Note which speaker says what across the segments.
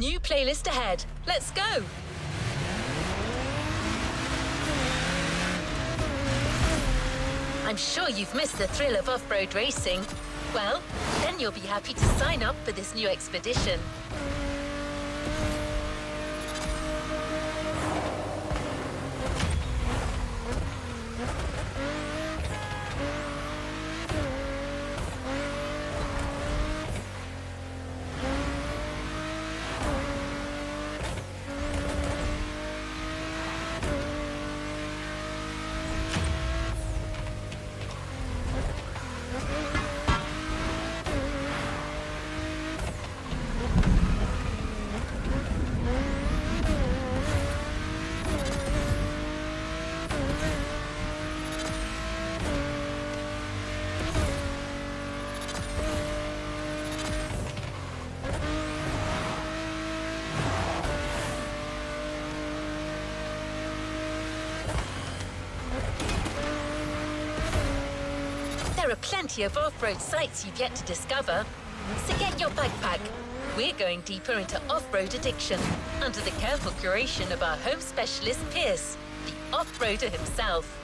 Speaker 1: New playlist ahead. Let's go! I'm sure you've missed the thrill of off-road racing. Well, then you'll be happy to sign up for this new expedition. There are plenty of off-road sites you've yet to discover, so get your backpack. We're going deeper into off-road addiction, under the careful curation of our home specialist Pierce, the off-roader himself.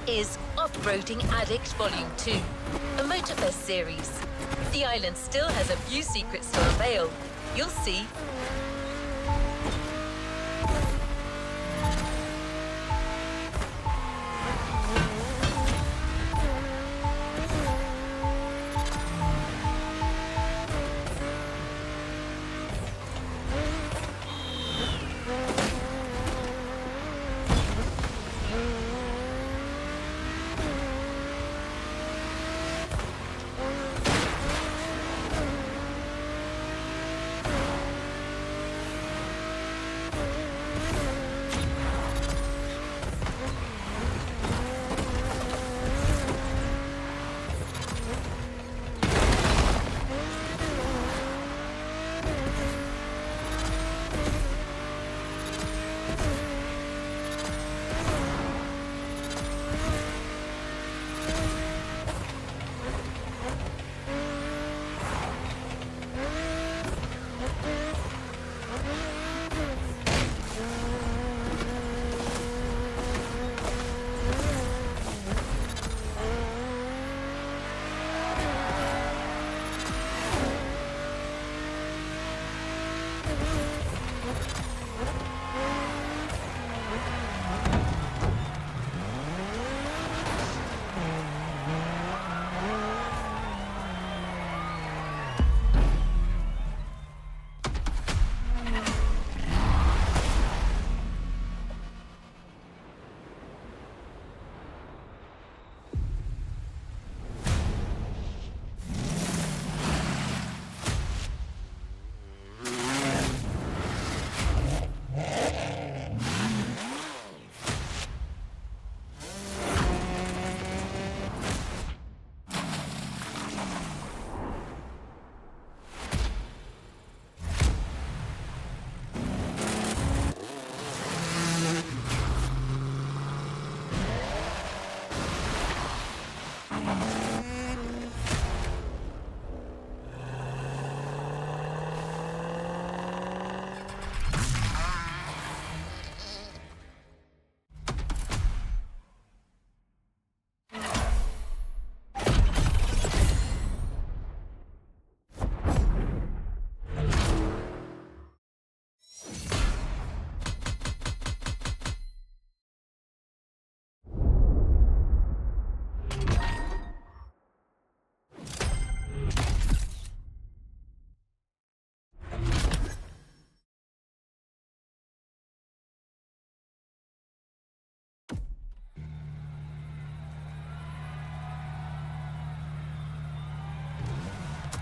Speaker 1: Is Off-ROADING Addict Volume 2, a Motorfest series. The island still has a few secrets to unveil. You'll see.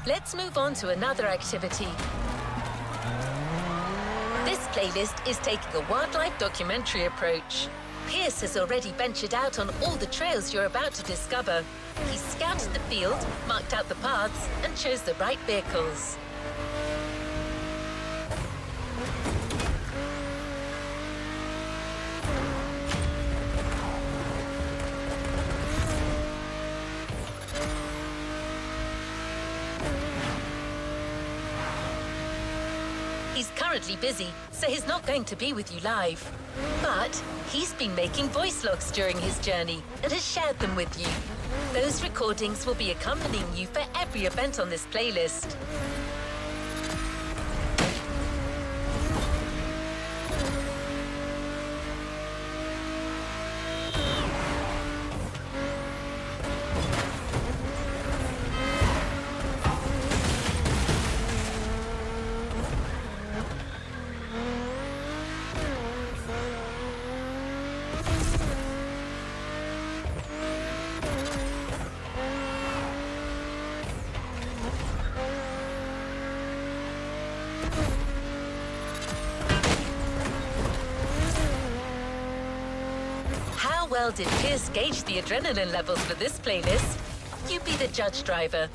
Speaker 1: Let's move on to another activity. This playlist is taking a wildlife documentary approach. Pierce has already ventured out on all the trails you're about to discover. He scouted the field, marked out the paths, and chose the right vehicles. He's currently busy, so he's not going to be with you live. But he's been making voice logs during his journey and has shared them with you. Those recordings will be accompanying you for every event on this playlist. How well did Pierce gauge the adrenaline levels for this playlist? You be the judge, driver.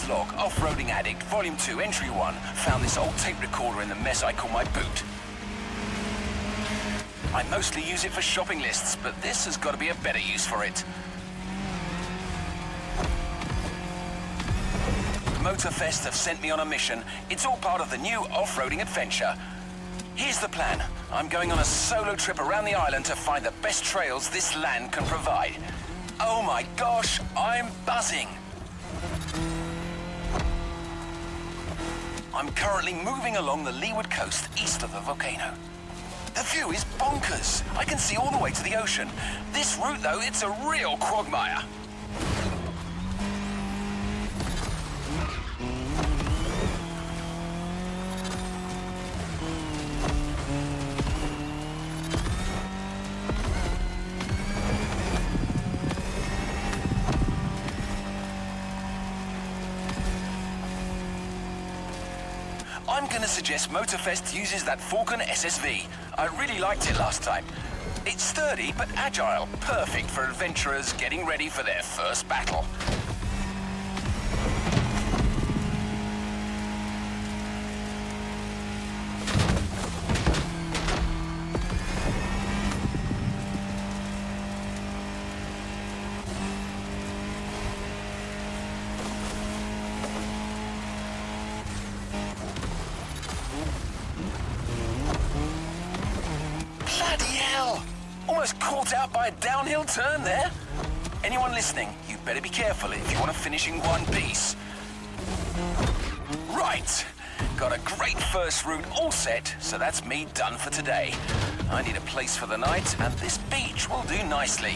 Speaker 2: Log, Off-Roading Addict, Volume 2, Entry 1. Found this old tape recorder in the mess I call my boot. I mostly use it for shopping lists, but this has got to be a better use for it. Motorfest have sent me on a mission. It's all part of the new off-roading adventure. Here's the plan. I'm going on a solo trip around the island to find the best trails this land can provide. Oh my gosh, I'm buzzing. I'm currently moving along the leeward coast east of the volcano. The view is bonkers. I can see all the way to the ocean. This route, though, it's a real quagmire. I'm going to suggest Motorfest uses that FALCON SSV. I really liked it last time. It's sturdy but agile, perfect for adventurers getting ready for their first battle. Almost caught out by a downhill turn there. Anyone listening, you better be careful if you want to finish in one piece. Right, Got a great first route all set, so that's me done for today. I need a place for the night, and this beach will do nicely.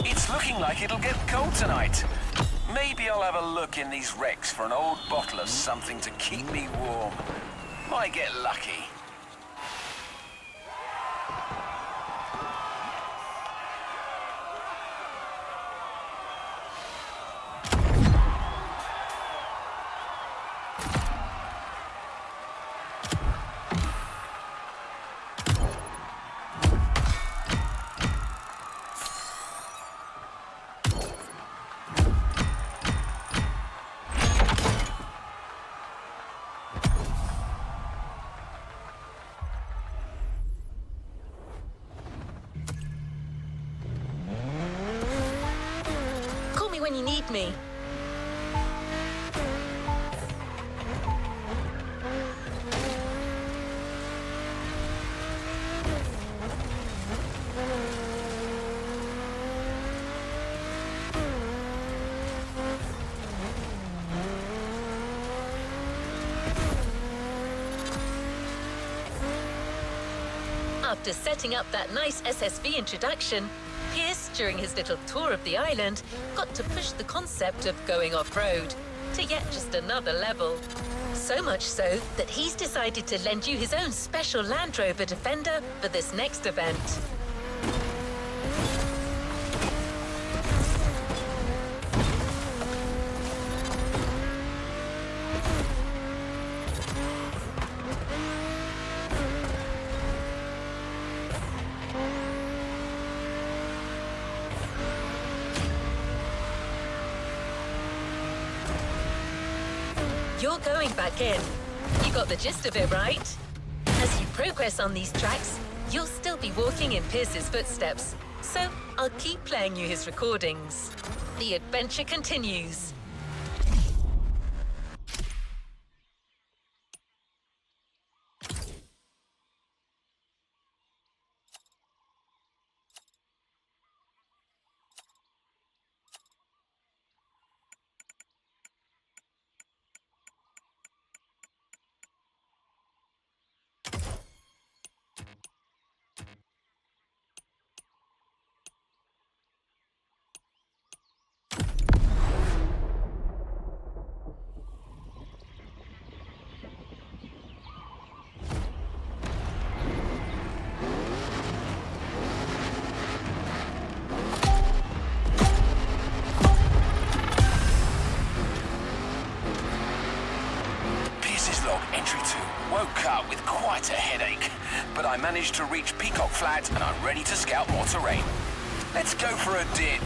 Speaker 2: It's looking like it'll get cold tonight. Maybe I'll have a look in these wrecks for an old bottle of something to keep me warm. Might get lucky.
Speaker 1: When you need me. After setting up that nice SSV introduction, Pierce, during his little tour of the island, got to push the concept of going off-road to yet just another level. So much so that he's decided to lend you his own special Land Rover Defender for this next event. You're going back in. You got the gist of it, right? As you progress on these tracks, you'll still be walking in Pierce's footsteps, so I'll keep playing you his recordings. The adventure continues.
Speaker 2: Woke up with quite a headache, but I managed to reach Peacock Flat and I'm ready to scout more terrain. Let's go for a dip.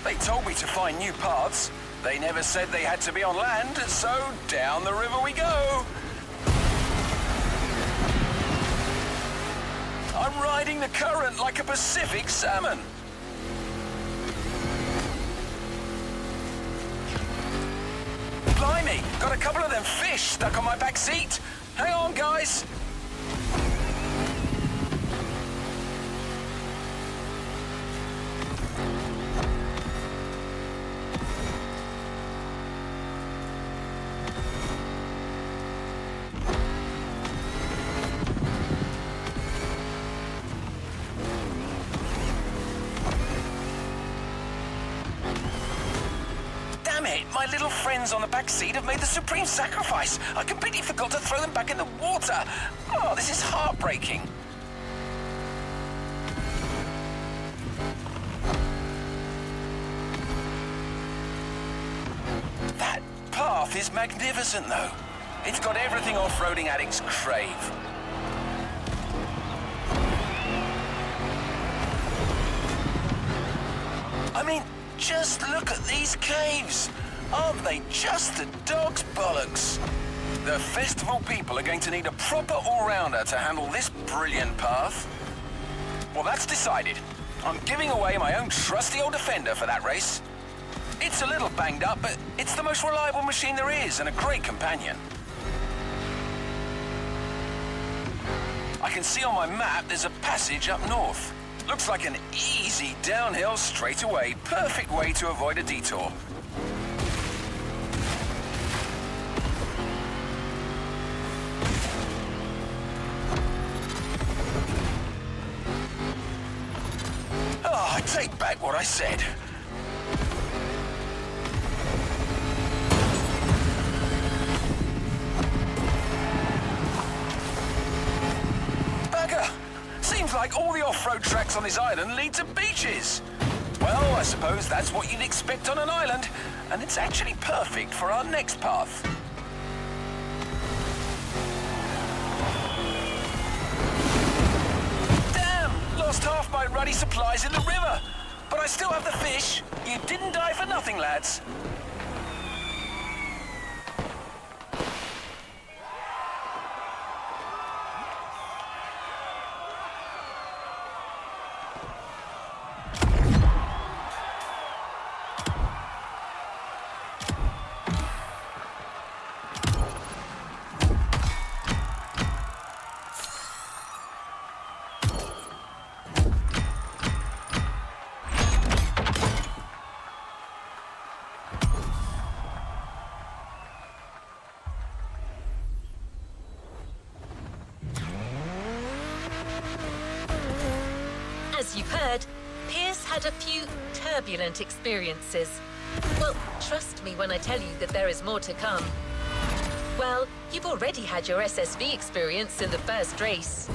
Speaker 2: They told me to find new paths. They never said they had to be on land, so down the river we go. I'm riding the current like a Pacific salmon. Blimey, got a couple of them fish stuck on my back seat. Hang on, guys. My little friends on the back seat have made the supreme sacrifice. I completely forgot to throw them back in the water. Oh, this is heartbreaking. That path is magnificent, though. It's got everything off-roading addicts crave. I mean, just look at these caves. Aren't they just a dog's bollocks? The festival people are going to need a proper all-rounder to handle this brilliant path. Well, that's decided. I'm giving away my own trusty old Defender for that race. It's a little banged up, but it's the most reliable machine there is and a great companion. I can see on my map there's a passage up north. Looks like an easy downhill straight away. Perfect way to avoid a detour. Oh, I take back what I said. Seems like all the off-road tracks on this island lead to beaches. Well, I suppose that's what you'd expect on an island, and it's actually perfect for our next path. Damn! Lost half my ruddy supplies in the river, but I still have the fish. You didn't die for nothing, lads.
Speaker 1: As you've heard, Piers had a few turbulent experiences. Well, trust me when I tell you that there is more to come. Well, you've already had your SSV experience in the first race.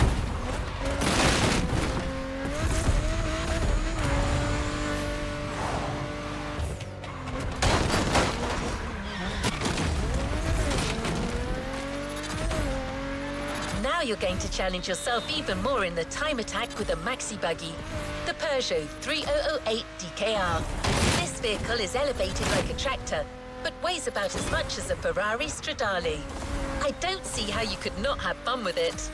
Speaker 1: Now you're going to challenge yourself even more in the time attack with a Maxi buggy, the Peugeot 3008 DKR. This vehicle is elevated like a tractor, but weighs about as much as a Ferrari Stradale. I don't see how you could not have fun with it.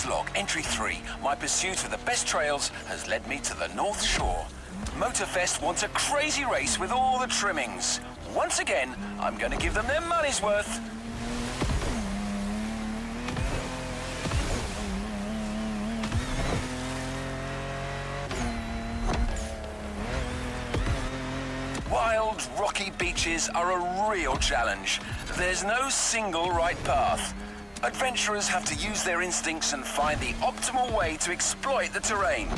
Speaker 2: Log entry 3. My pursuit of the best trails has led me to the North Shore. Motorfest wants a crazy race with all the trimmings. Once again, I'm going to give them their money's worth. Wild, rocky beaches are a real challenge. There's no single right path. Adventurers have to use their instincts and find the optimal way to exploit the terrain.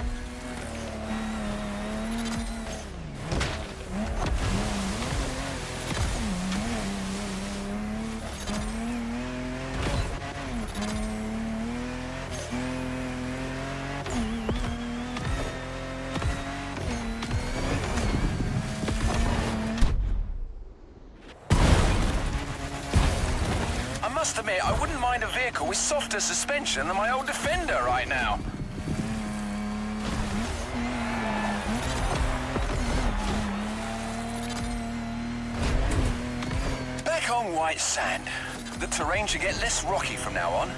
Speaker 2: I must admit, I wouldn't mind a vehicle with softer suspension than my old Defender right now. Back on white sand. The terrain should get less rocky from now on.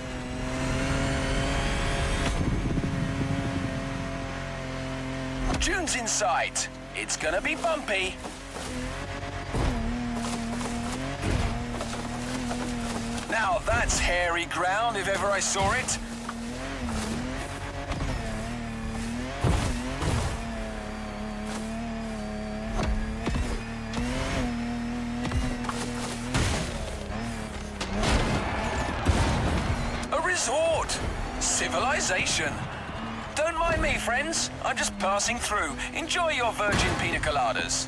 Speaker 2: Dunes in sight. It's gonna be bumpy. Now that's hairy ground if ever I saw it. A resort. Civilization. Don't mind me, friends. I'm just passing through. Enjoy your virgin pina coladas.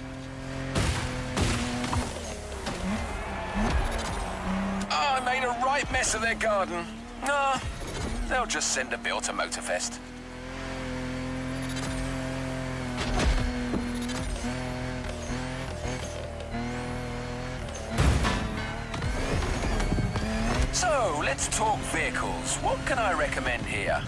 Speaker 2: I made a right mess of their garden. Nah, they'll just send a bill to Motorfest. So, let's talk vehicles. What can I recommend here?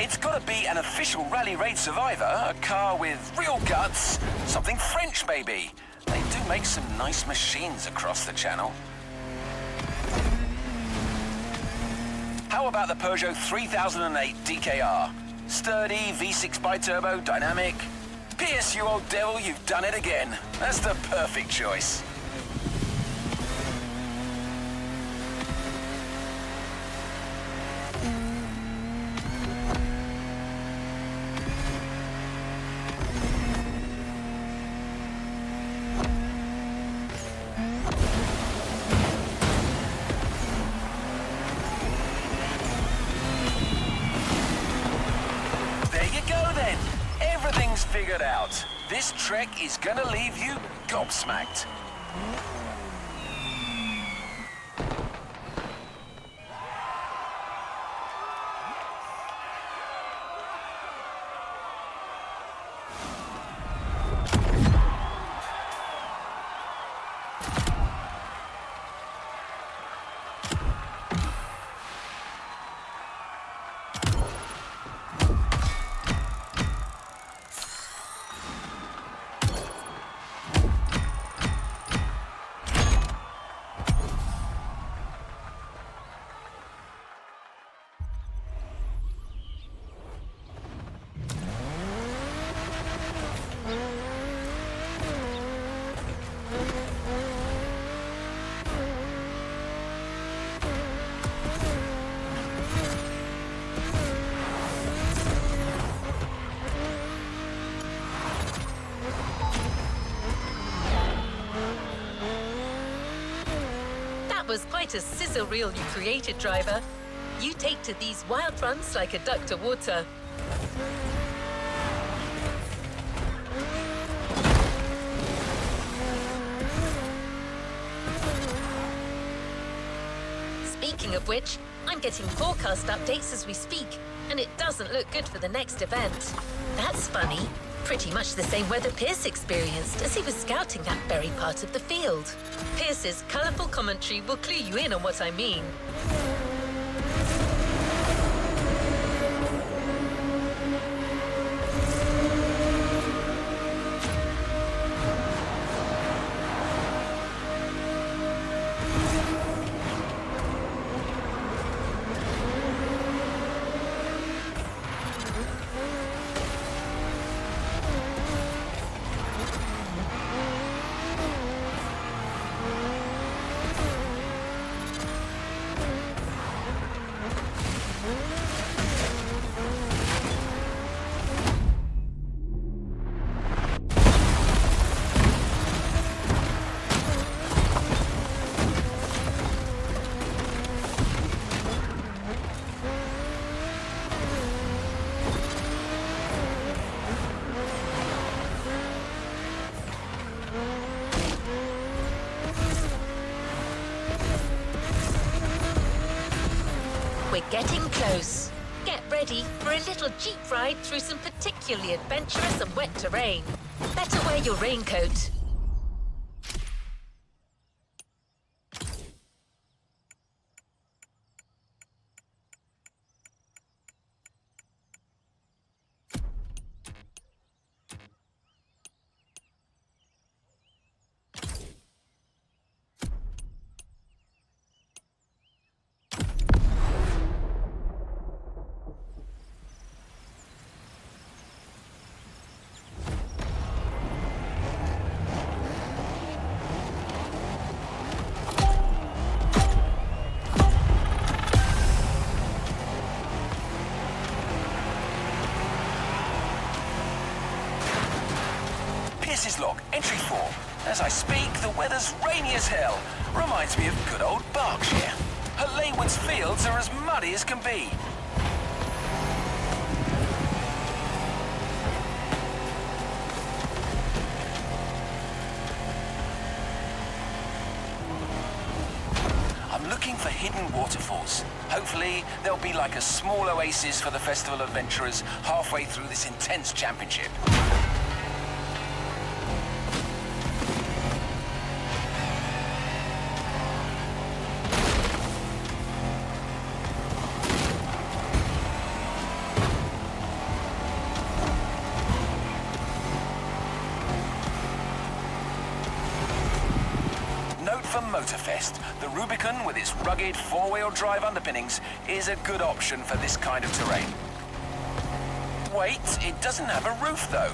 Speaker 2: It's gotta be an official rally raid survivor, a car with real guts, something French maybe. They do make some nice machines across the channel. How about the Peugeot 3008 DKR? Sturdy, V6 bi-turbo, dynamic. P.S. you old devil, you've done it again. That's the perfect choice. Everything's figured out. This trek is gonna leave you gobsmacked.
Speaker 1: Was quite a sizzle reel you created, driver. You take to these wild runs like a duck to water. Speaking of which, I'm getting forecast updates as we speak, and it doesn't look good for the next event. That's funny. Pretty much the same weather Pierce experienced as he was scouting that very part of the field. Pierce's colourful commentary will clue you in on what I mean. We're getting close. Get ready for a little jeep ride through some particularly adventurous and wet terrain. Better wear your raincoat.
Speaker 2: Log, entry 4. As I speak, the weather's rainy as hell. Reminds me of good old Berkshire. Her Leywood's fields are as muddy as can be. I'm looking for hidden waterfalls. Hopefully, there'll be like a small oasis for the festival adventurers halfway through this intense championship. For Motorfest, the Rubicon with its rugged four-wheel drive underpinnings is a good option for this kind of terrain. Wait, it doesn't have a roof though.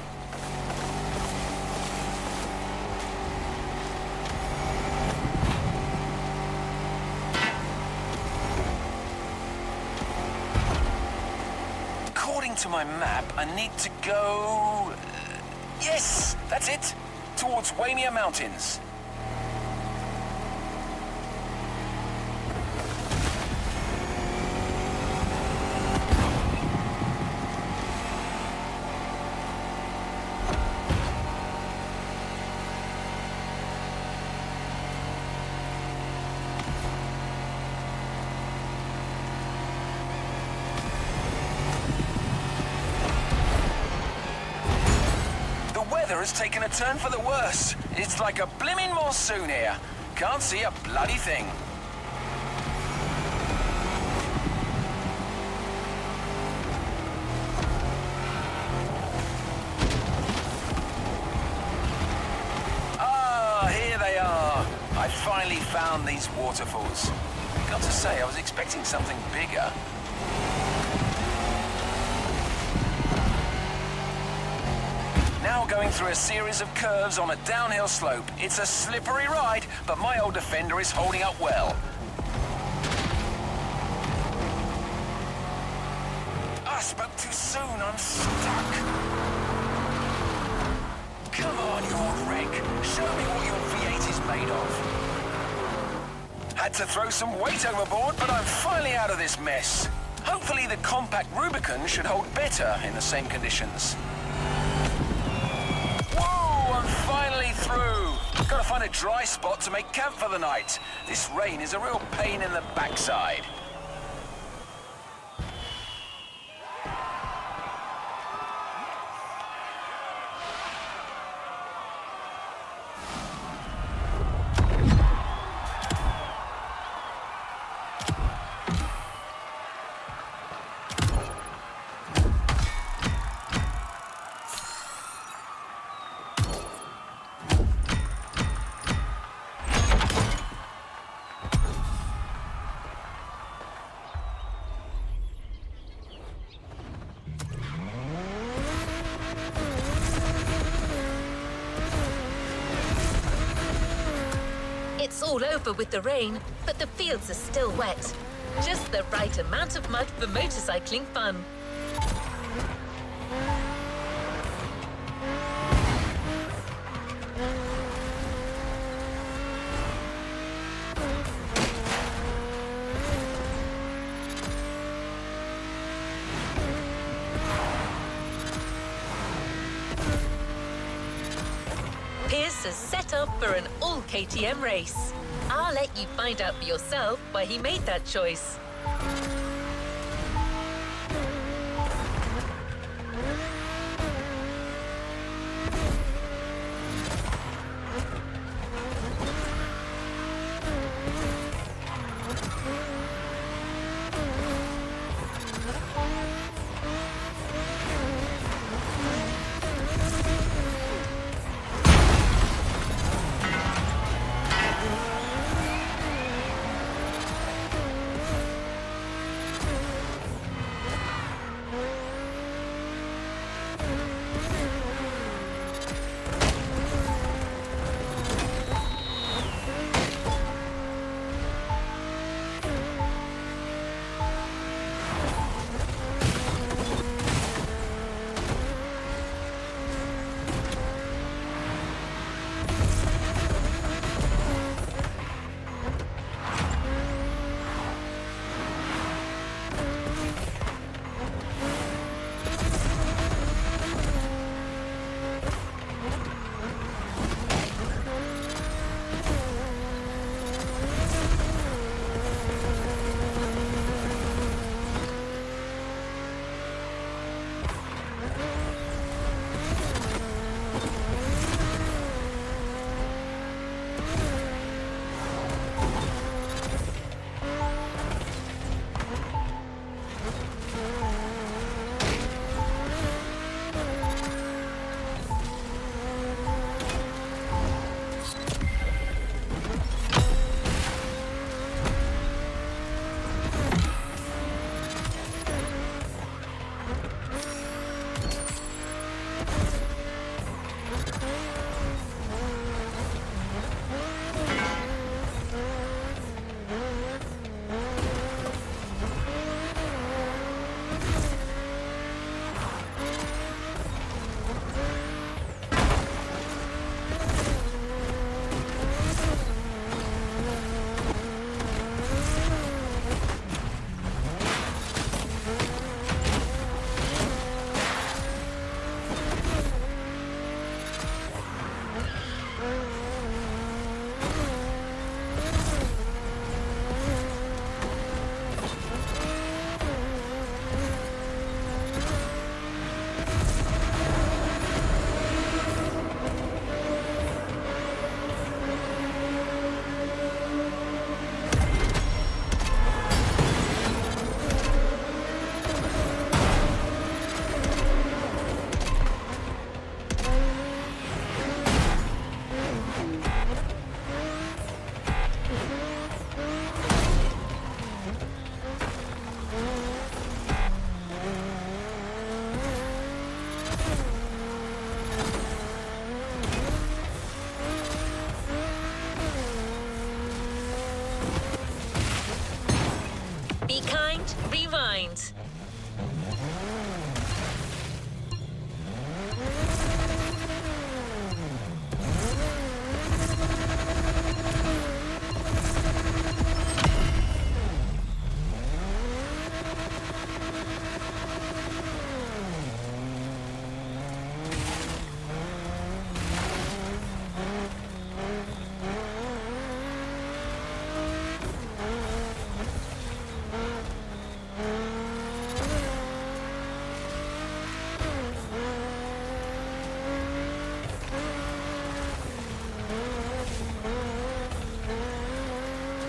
Speaker 2: According to my map, I need to go... yes, that's it, towards Waimea Mountains. Has taken a turn for the worse. It's like a blimmin' monsoon here. Can't see a bloody thing. Ah, here they are. I finally found these waterfalls. Got to say, I was expecting something bigger. Now going through a series of curves on a downhill slope. It's a slippery ride, but my old Defender is holding up well. I spoke too soon, I'm stuck. Come on, you old wreck. Show me what your V8 is made of. Had to throw some weight overboard, but I'm finally out of this mess. Hopefully the compact Rubicon should hold better in the same conditions. I'm finally through. Gotta find a dry spot to make camp for the night. This rain is a real pain in the backside.
Speaker 1: It's all over with the rain, but the fields are still wet. Just the right amount of mud for motorcycling fun. Pierce has set up for an all-KTM race. I'll let you find out for yourself why he made that choice. Be kind, rewind.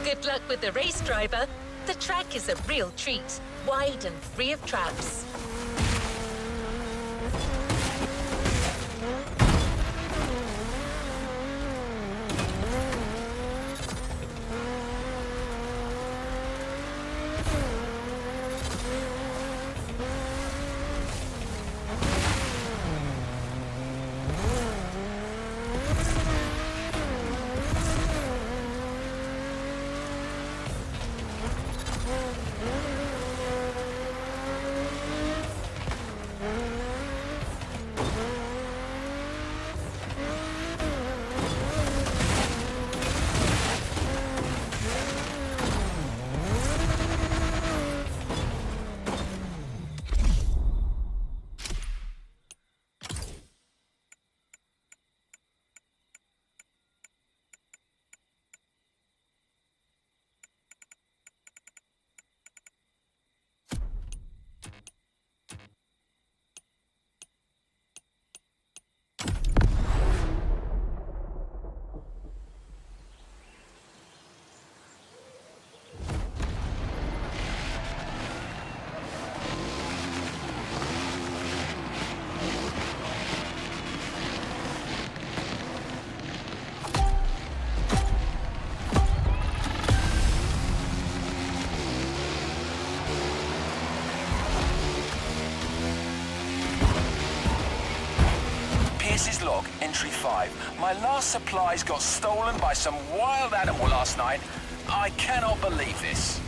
Speaker 1: Good luck with the race, driver. The track is a real treat, wide and free of traps.
Speaker 2: Log, entry 5. My last supplies got stolen by some wild animal last night. I cannot believe this.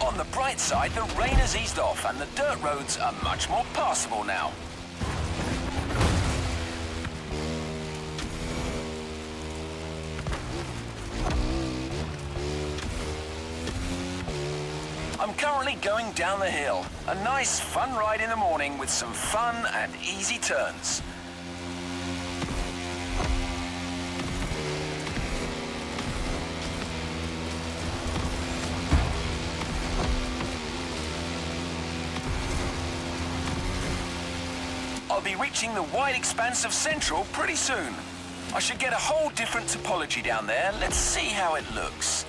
Speaker 2: On the bright side, the rain has eased off and the dirt roads are much more passable now. I'm currently going down the hill. A nice, fun ride in the morning with some fun and easy turns. I'll be reaching the wide expanse of Central pretty soon. I should get a whole different topology down there. Let's see how it looks.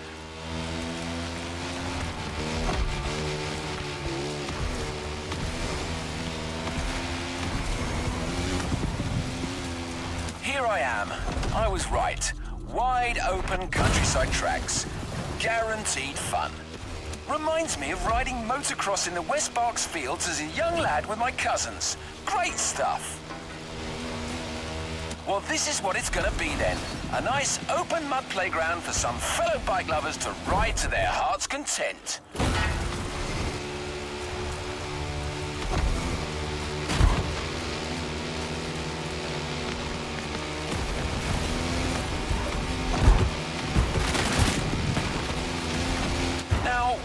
Speaker 2: Here I am. I was right. Wide open countryside tracks. Guaranteed fun. Reminds me of riding motocross in the West Berks fields as a young lad with my cousins. Great stuff. Well, this is what it's gonna be then. A nice open mud playground for some fellow bike lovers to ride to their heart's content.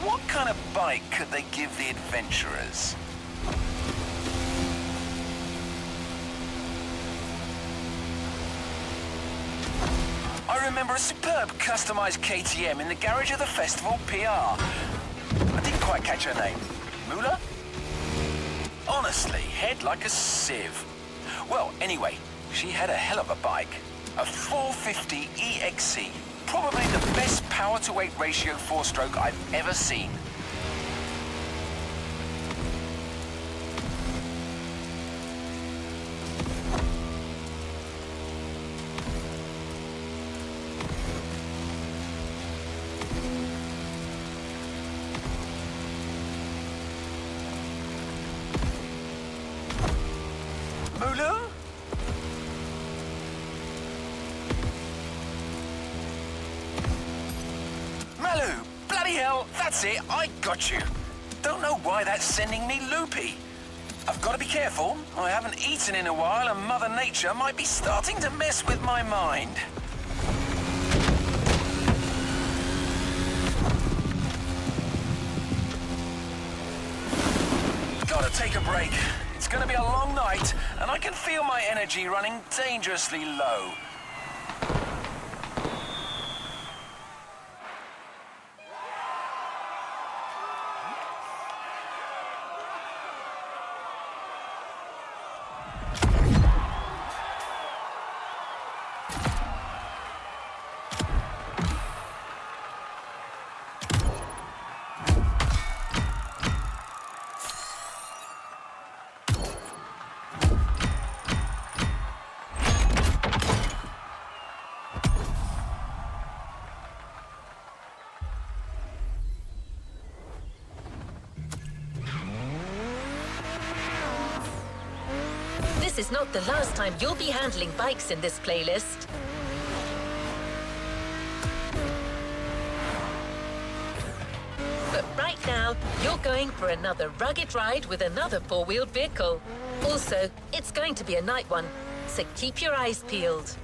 Speaker 2: What kind of bike could they give the adventurers? I remember a superb customized KTM in the garage of the festival PR. I didn't quite catch her name. Mula? Honestly, head like a sieve. Well, anyway, she had a hell of a bike. A 450 EXC. Probably the best power-to-weight ratio 4-stroke I've ever seen. Mulu? Baloo! Bloody hell, that's it, I got you. Don't know why that's sending me loopy. I've got to be careful. I haven't eaten in a while and Mother Nature might be starting to mess with my mind. Gotta take a break. It's gonna be a long night and I can feel my energy running dangerously low.
Speaker 1: This is not the last time you'll be handling bikes in this playlist. But right now, you're going for another rugged ride with another four-wheeled vehicle. Also, it's going to be a night one, so keep your eyes peeled.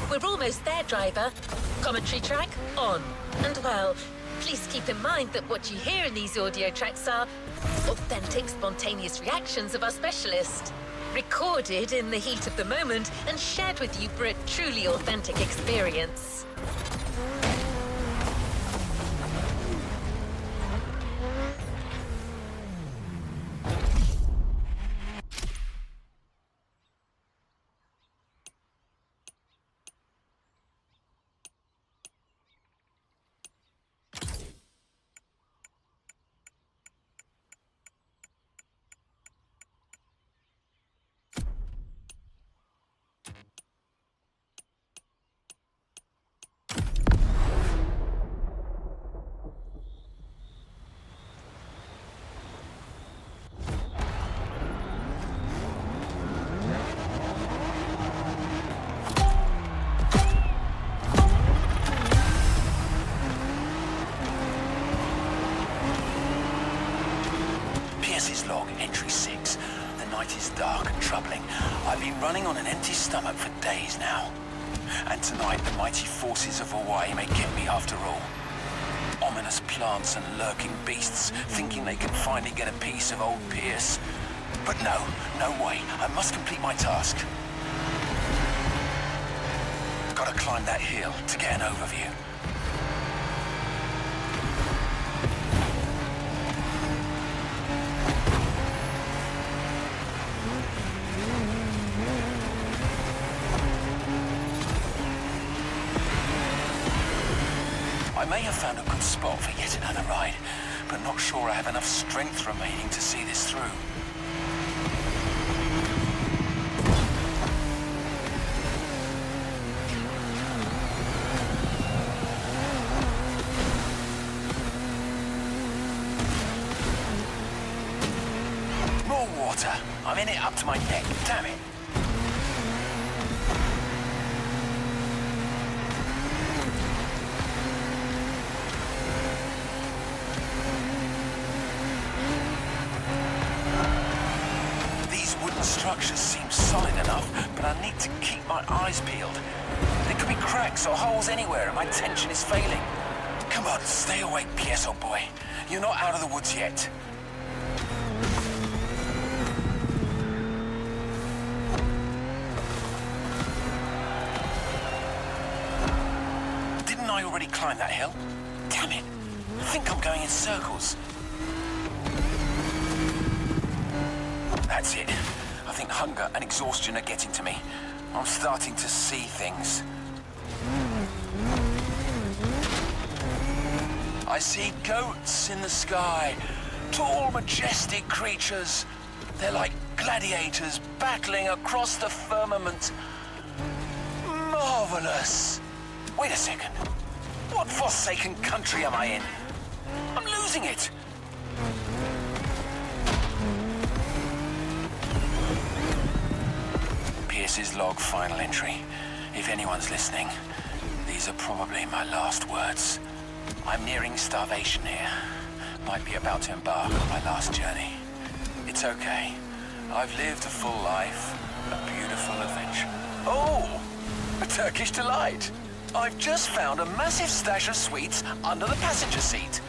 Speaker 1: We're almost there, driver. Commentary track on. And well, please keep in mind that what you hear in these audio tracks are authentic, spontaneous reactions of our specialist, recorded in the heat of the moment and shared with you for a truly authentic experience.
Speaker 2: Log, entry 6. The night is dark and troubling. I've been running on an empty stomach for days now. And tonight the mighty forces of Hawaii may get me after all. Ominous plants and lurking beasts, thinking they can finally get a piece of old Pierce. But no way. I must complete my task. Gotta climb that hill to get an overview. may have found a good spot for yet another ride, but not sure I have enough strength remaining to see this through. More water. I'm in it up to my neck. Damn it. Structures seem solid enough, but I need to keep my eyes peeled. There could be cracks or holes anywhere, and my tension is failing. Come on, stay awake, PS, old boy. You're not out of the woods yet. Didn't I already climb that hill? Damn it. I think I'm going in circles. That's it. I think hunger and exhaustion are getting to me. I'm starting to see things. I see goats in the sky. Tall, majestic creatures. They're like gladiators battling across the firmament. Marvelous. Wait a second. What forsaken country am I in? I'm losing it. Pierce's log final entry. If anyone's listening, these are probably my last words. I'm nearing starvation here. Might be about to embark on my last journey. It's okay. I've lived a full life, a beautiful adventure. Oh, a Turkish delight. I've just found a massive stash of sweets under the passenger seat.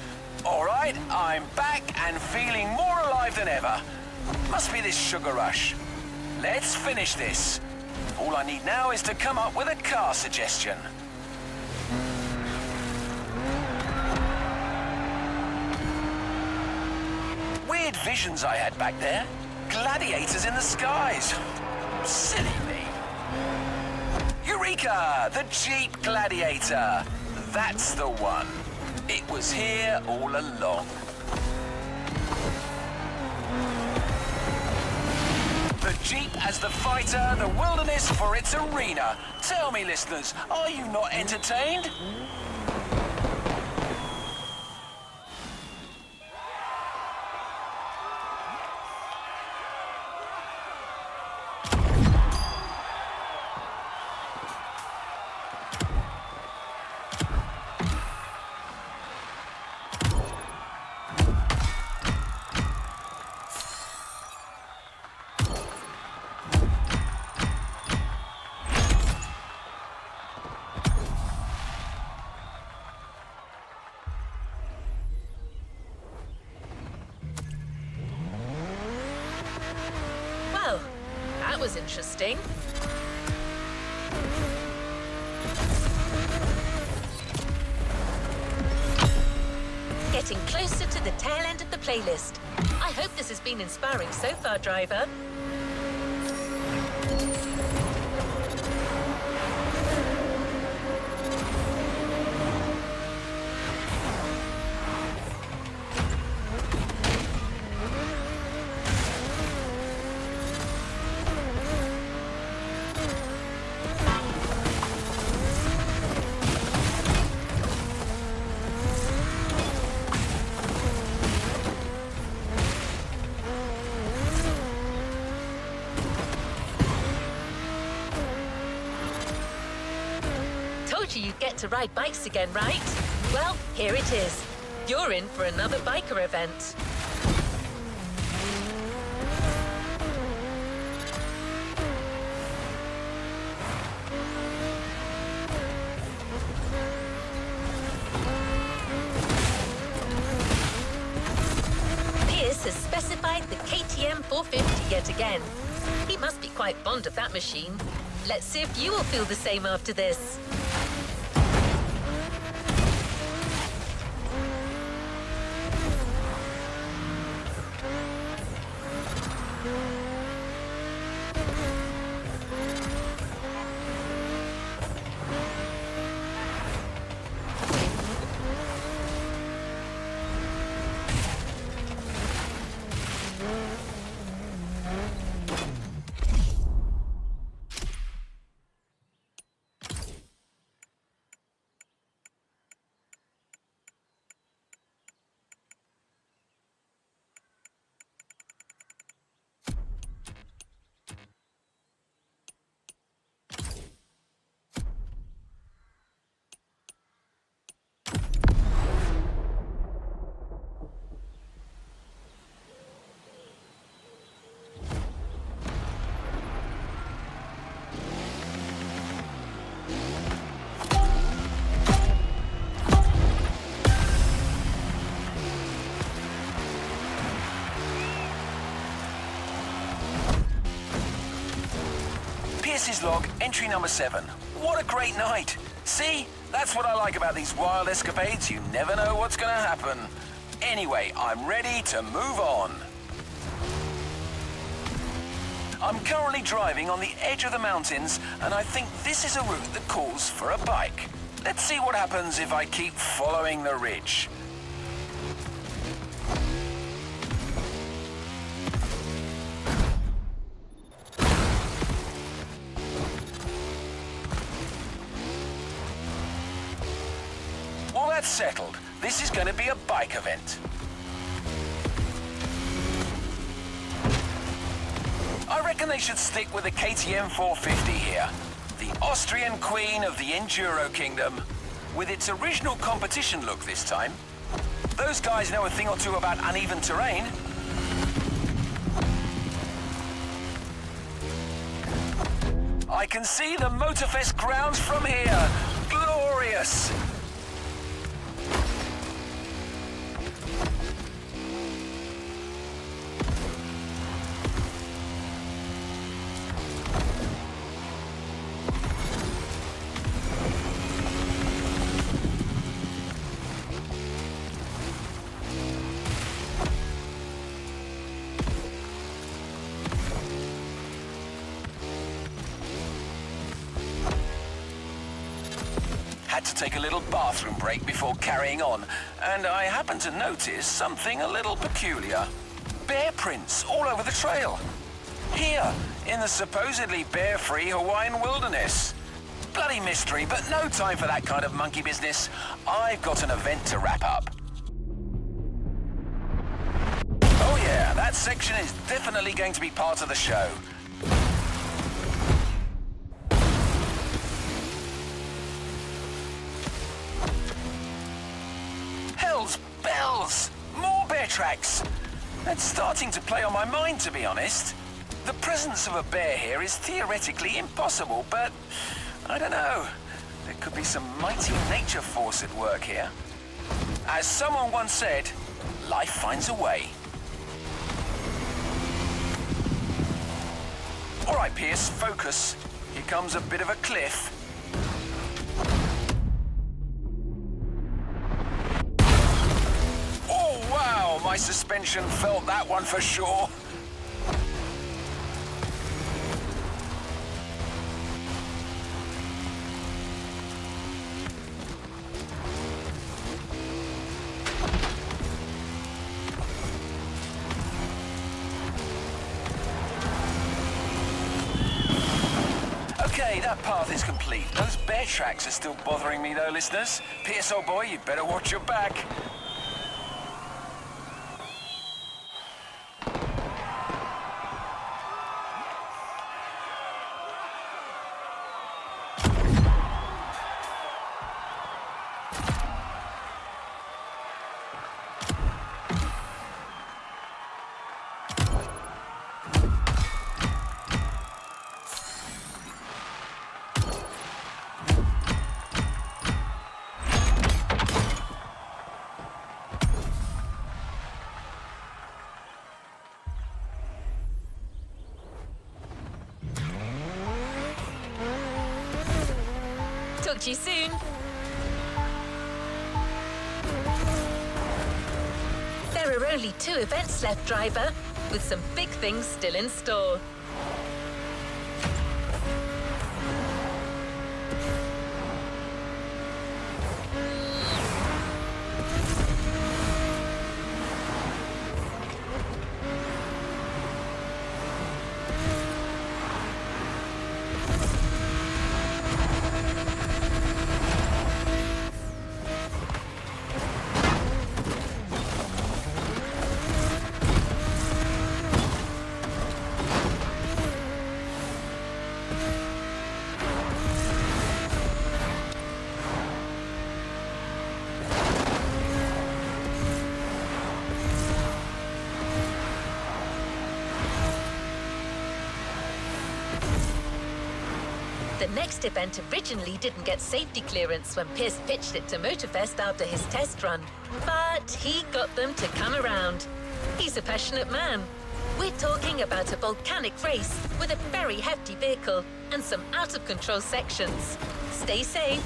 Speaker 2: All right, I'm back and feeling more alive than ever. Must be this sugar rush. Let's finish this. All I need now is to come up with a car suggestion. Weird visions I had back there. Gladiators in the skies. Silly me. Eureka! The Jeep Gladiator. That's the one. It was here all along. The Jeep as the fighter, the wilderness for its arena. Tell me, listeners, are you not entertained?
Speaker 1: Well, that was interesting. Getting closer to the tail end of the playlist. I hope this has been inspiring so far, driver. You'd get to ride bikes again, right? Well, here it is. You're in for another biker event. Pierce has specified the KTM 450 yet again. He must be quite fond of that machine. Let's see if you will feel the same after this.
Speaker 2: BOYZ log, entry number 7. What a great night. See? That's what I like about these wild escapades. You never know what's gonna happen. Anyway, I'm ready to move on. I'm currently driving on the edge of the mountains, and I think this is a route that calls for a bike. Let's see what happens if I keep following the ridge. Well, that's settled. This is going to be a bike event. I reckon they should stick with the KTM 450 here. The Austrian queen of the Enduro Kingdom, with its original competition look this time. Those guys know a thing or two about uneven terrain. I can see the Motorfest grounds from here. Glorious! Had to take a little bathroom break before carrying on, and I happened to notice something a little peculiar. Bear prints all over the trail. Here, in the supposedly bear-free Hawaiian wilderness. Bloody mystery, but no time for that kind of monkey business. I've got an event to wrap up. Oh yeah, that section is definitely going to be part of the show. Hell's bells! More bear tracks! That's starting to play on my mind, to be honest. The presence of a bear here is theoretically impossible, but I don't know. There could be some mighty nature force at work here. As someone once said, life finds a way. All right, Pierce, focus. Here comes a bit of a cliff. Wow, my suspension felt that one for sure. Okay, that path is complete. Those bear tracks are still bothering me though, listeners. Pierce, old boy, you better watch your back.
Speaker 1: Talk to you soon. There are only 2 events left, driver, with some big things still in store. The next event originally didn't get safety clearance when Pierce pitched it to Motorfest after his test run. But he got them to come around. He's a passionate man. We're talking about a volcanic race with a very hefty vehicle and some out-of-control sections. Stay safe.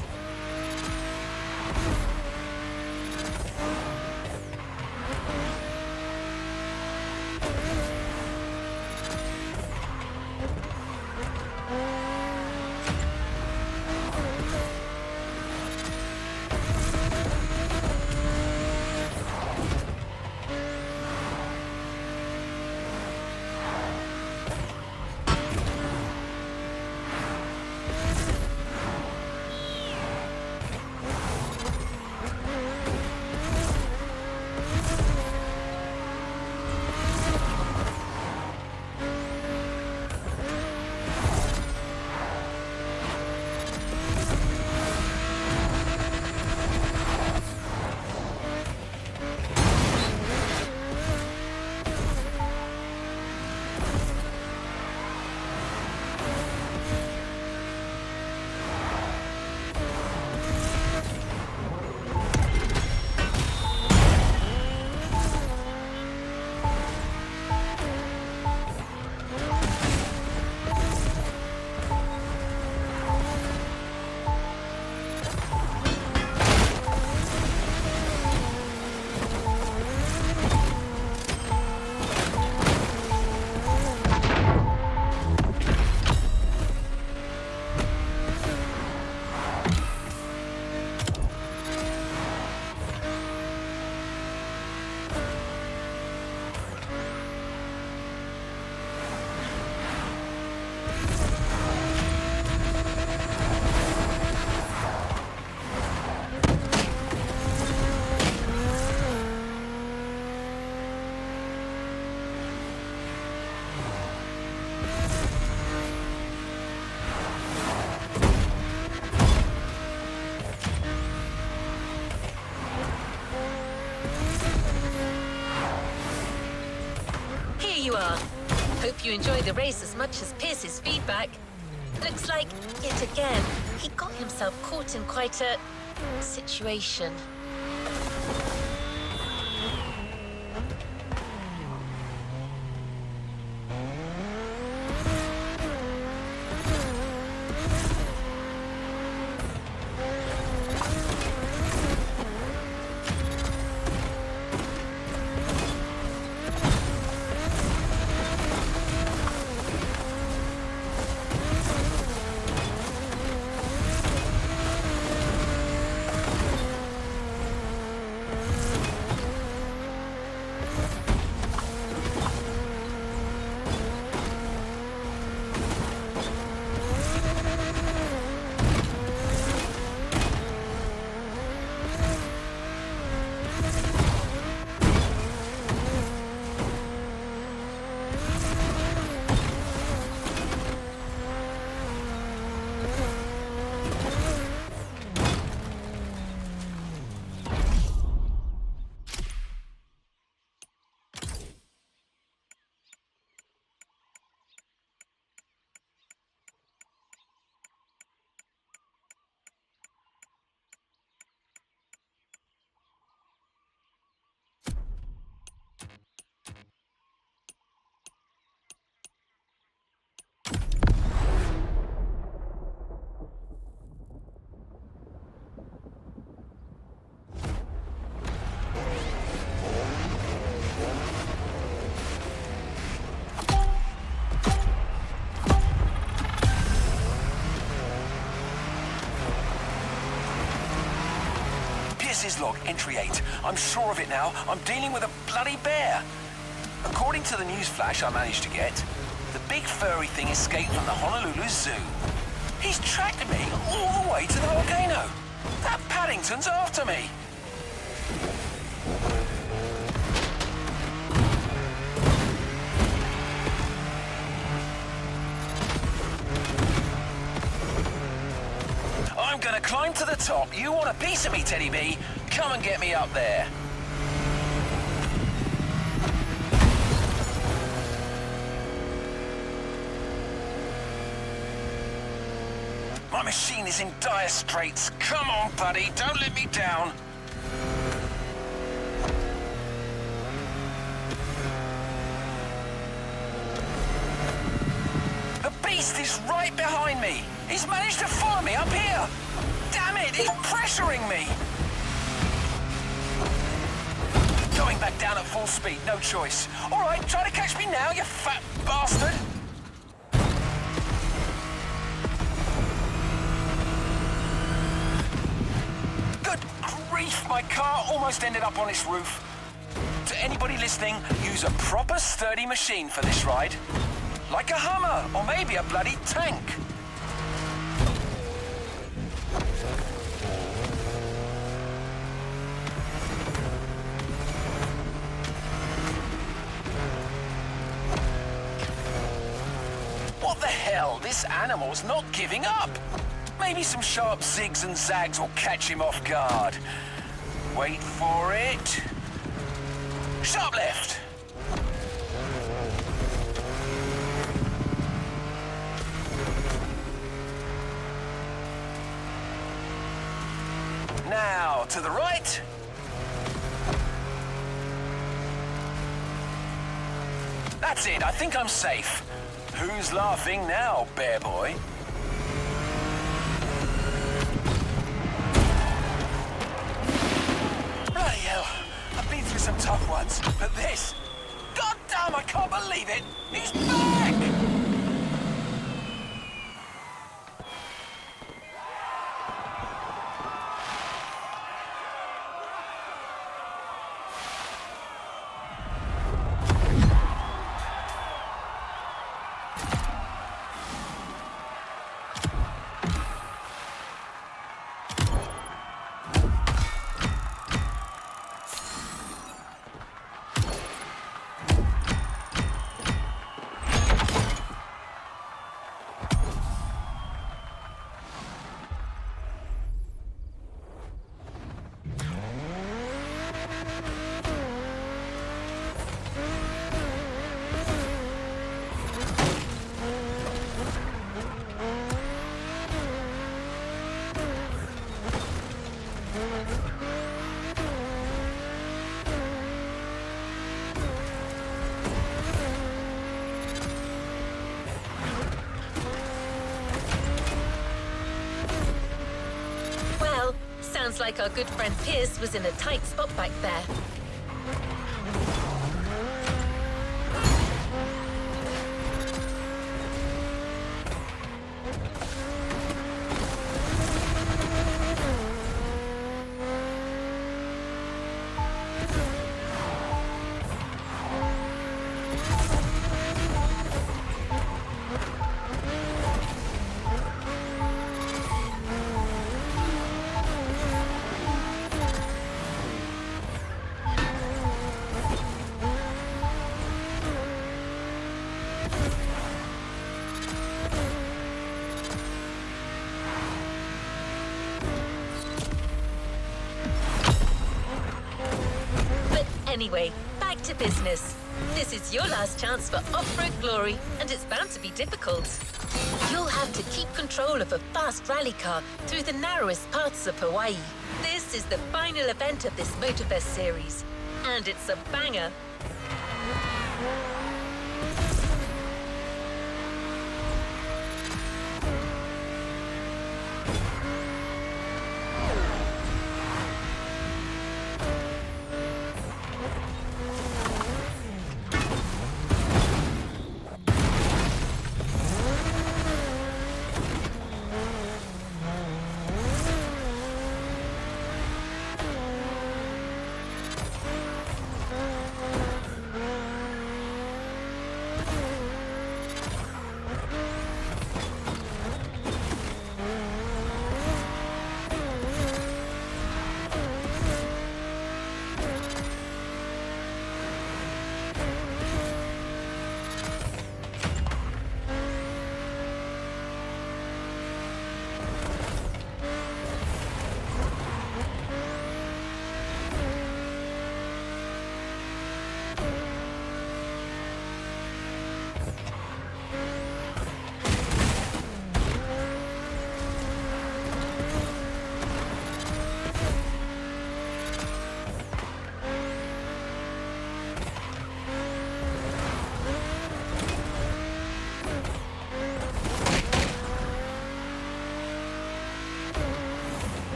Speaker 1: You are. Hope you enjoy the race as much as Pierce's feedback. Looks like, yet again, he got himself caught in quite a situation.
Speaker 2: Log, entry 8. I'm sure of it now. I'm dealing with a bloody bear. According to the news flash I managed to get, the big furry thing escaped from the Honolulu Zoo. He's tracked me all the way to the volcano. That Paddington's after me. I'm gonna climb to the top. You want a piece of me, Teddy B? Come and get me up there. My machine is in dire straits. Come on, buddy. Don't let me down. beast is right behind me. He's managed to follow me up here. Damn it, he's pressuring me. Going back down at full speed, no choice. All right, try to catch me now, you fat bastard. Good grief, my car almost ended up on its roof. To anybody listening, use a proper sturdy machine for this ride. Like a Hummer, or maybe a bloody tank. What the hell? This animal's not giving up. Maybe some sharp zigs and zags will catch him off guard. Wait for it. Sharp left. Now, to the right. That's it, I think I'm safe. Who's laughing now, bear boy? Bloody hell, I've been through some tough ones, but this... God damn, I can't believe it! He's back!
Speaker 1: Sounds like our good friend Pierce was in a tight spot back there. Anyway, back to business. This is your last chance for off-road glory, and it's bound to be difficult. You'll have to keep control of a fast rally car through the narrowest parts of Hawaii. This is the final event of this Motorfest series, and it's a banger.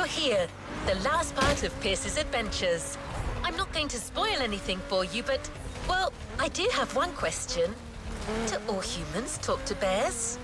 Speaker 1: here, the last part of Pierce's adventures. I'm not going to spoil anything for you, but, well, I do have one question. Do all humans talk to bears?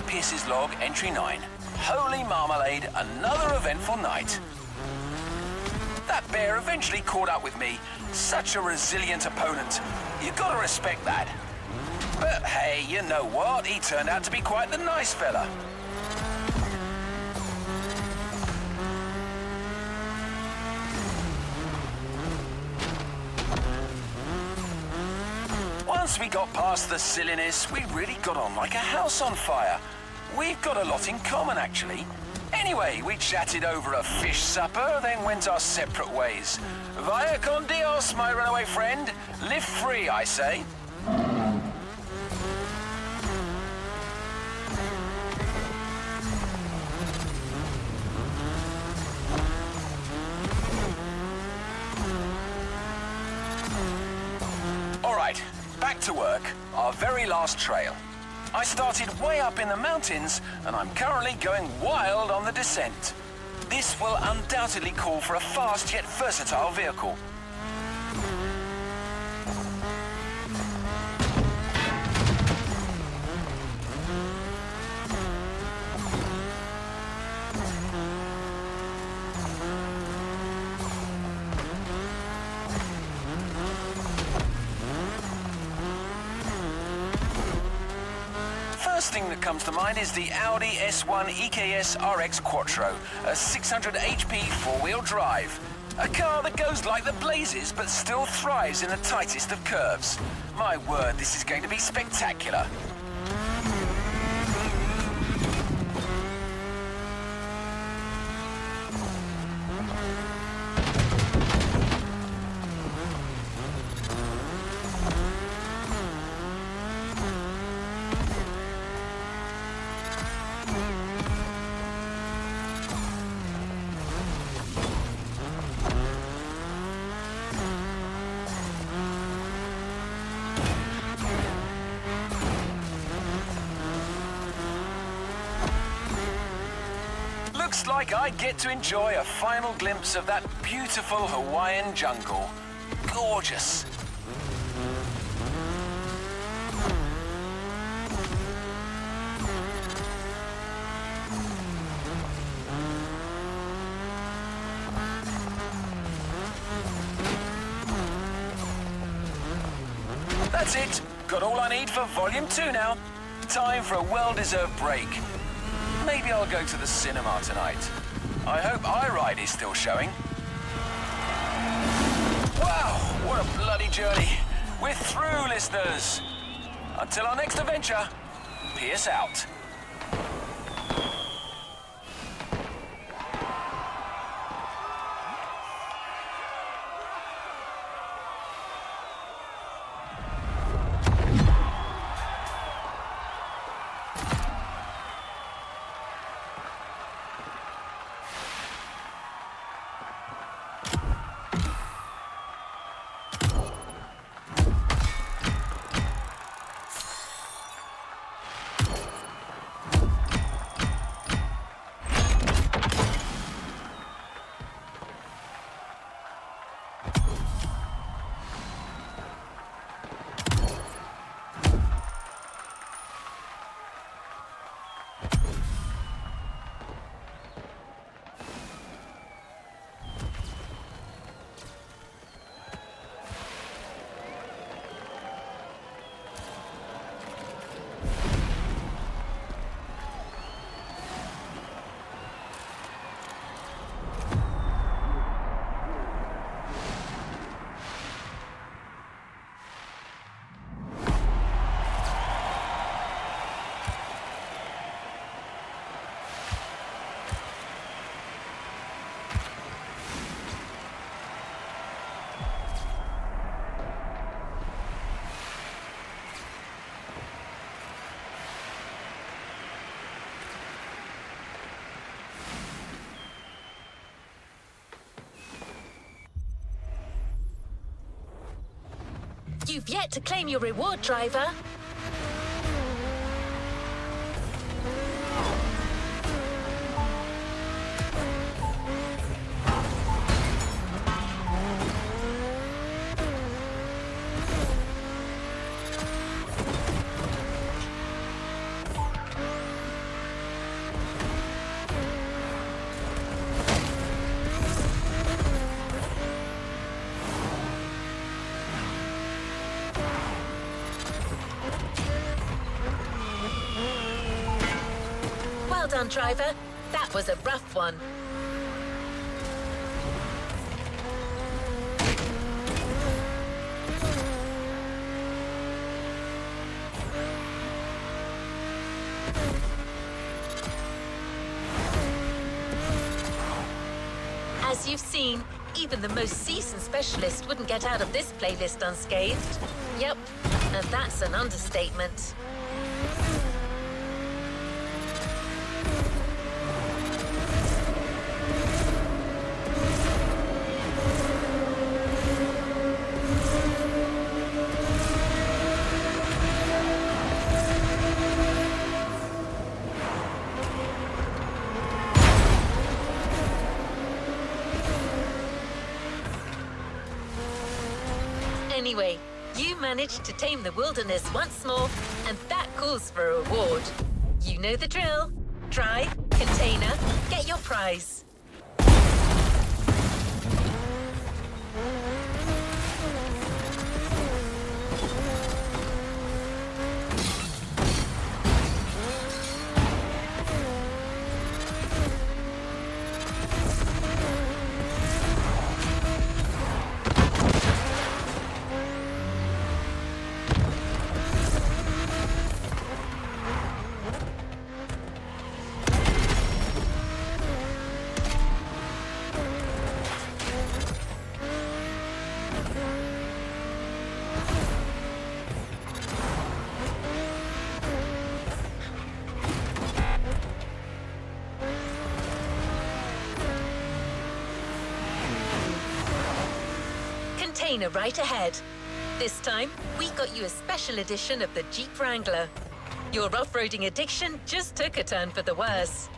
Speaker 2: Pierce's log, entry 9. Holy marmalade, another eventful night. That bear eventually caught up with me. Such a resilient opponent. You gotta respect that. But hey, you know what? He turned out to be quite the nice fella. Once we got past the silliness, we really got on like a house on fire. We've got a lot in common, actually. Anyway, we chatted over a fish supper, then went our separate ways. Vaya con Dios, my runaway friend. Live free, I say. All right, back to work. Our very last trail. I started way up in the mountains, and I'm currently going wild on the descent. This will undoubtedly call for a fast yet versatile vehicle. First thing that comes to mind is the Audi S1 EKS RX Quattro, a 600 HP four-wheel drive. A car that goes like the blazes but still thrives in the tightest of curves. My word, this is going to be spectacular. Looks like I get to enjoy a final glimpse of that beautiful Hawaiian jungle. Gorgeous. That's it. Got all I need for Volume 2 now. Time for a well-deserved break. Maybe I'll go to the cinema tonight. I hope iRide is still showing. Wow, what a bloody journey. We're through, listeners. Until our next adventure, Pierce out.
Speaker 1: You've yet to claim your reward, driver. Well done, driver. That was a rough one. As you've seen, even the most seasoned specialist wouldn't get out of this playlist unscathed. Yep, and that's an understatement. Anyway, you managed to tame the wilderness once more, and that calls for a reward. You know the drill. Drive, container, get your prize. Container right ahead. This time, we got you a special edition of the Jeep Wrangler. Your off-roading addiction just took a turn for the worse.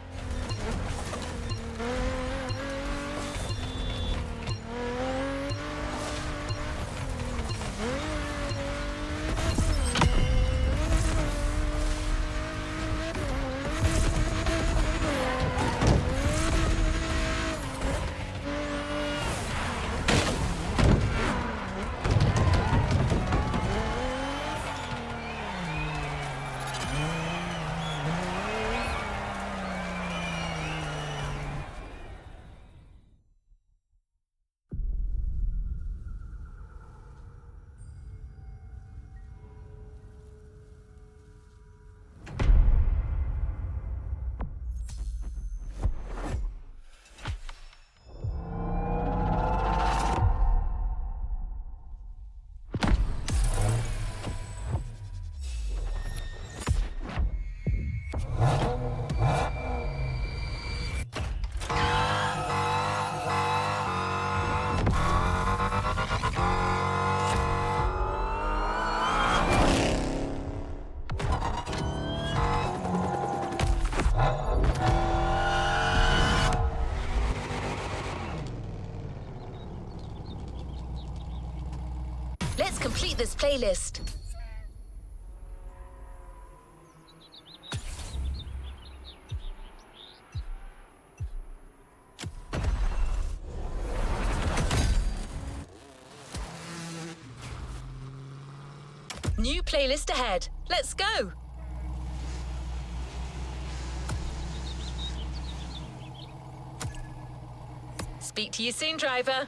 Speaker 1: Let's complete this playlist. New playlist ahead. Let's go. Speak to you soon, driver.